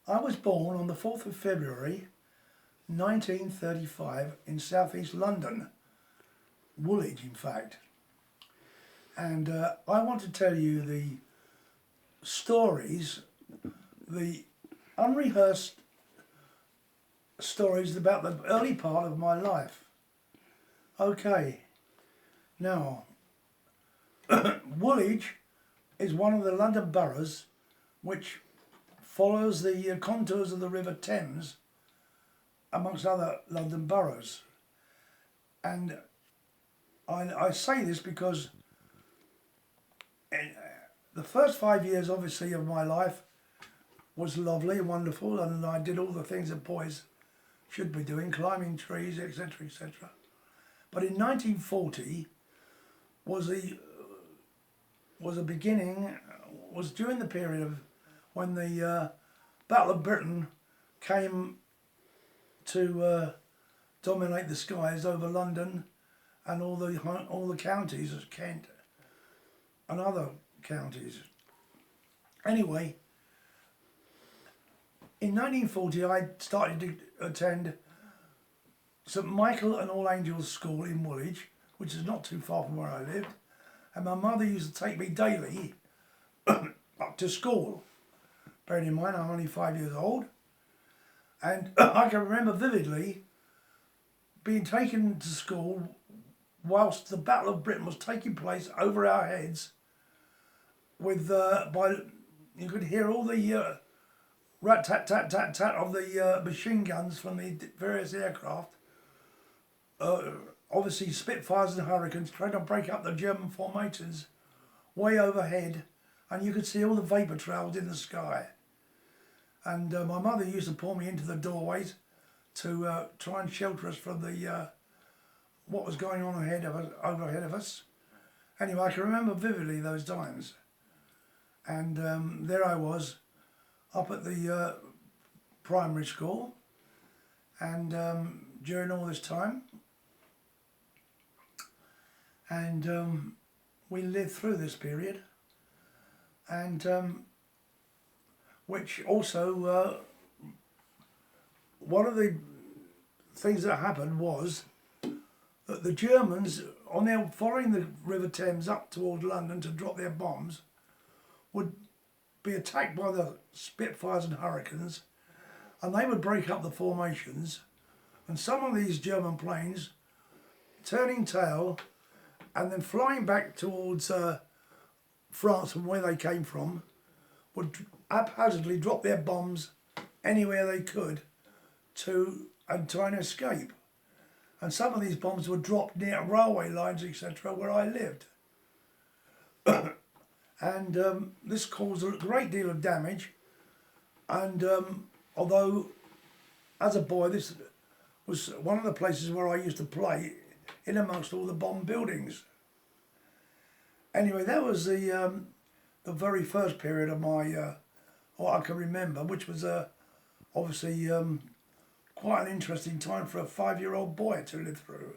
I was born on the 4th of February 1935 in southeast London, Woolwich in fact. And I want to tell you the stories, the unrehearsed stories about the early part of my life. Okay, now, Woolwich is one of the London boroughs which follows the contours of the River Thames amongst other London boroughs. And I say this because the first 5 years, obviously, of my life was lovely and wonderful, and I did all the things that boys should be doing, climbing trees, etc., etc. But in 1940 was during the period of when the Battle of Britain came to dominate the skies over London and all the counties of Kent and other counties. Anyway, in 1940 I started to attend St Michael and All Angels School in Woolwich, which is not too far from where I lived, and my mother used to take me daily up to school. Bearing in mind I'm only 5 years old, and I can remember vividly being taken to school whilst the Battle of Britain was taking place over our heads. With you could hear all the rat tat tat tat tat of the machine guns from the various aircraft. Obviously Spitfires and Hurricanes trying to break up the German formations way overhead, and you could see all the vapour trails in the sky. And my mother used to pull me into the doorways to try and shelter us from the what was going on overhead of us. Anyway, I can remember vividly those times. And there I was up at the primary school, and during all this time, and we lived through this period, and which also one of the things that happened was that the Germans, on their following the River Thames up towards London to drop their bombs, would be attacked by the Spitfires and Hurricanes, and they would break up the formations, and some of these German planes turning tail and then flying back towards France, from where they came from, would haphazardly drop their bombs anywhere they could and try and escape. And some of these bombs were dropped near railway lines, etc., where I lived. And this caused a great deal of damage. And although, as a boy, this was one of the places where I used to play in amongst all the bomb buildings. Anyway, that was the very first period of my, what I can remember, which was obviously quite an interesting time for a 5-year-old boy to live through.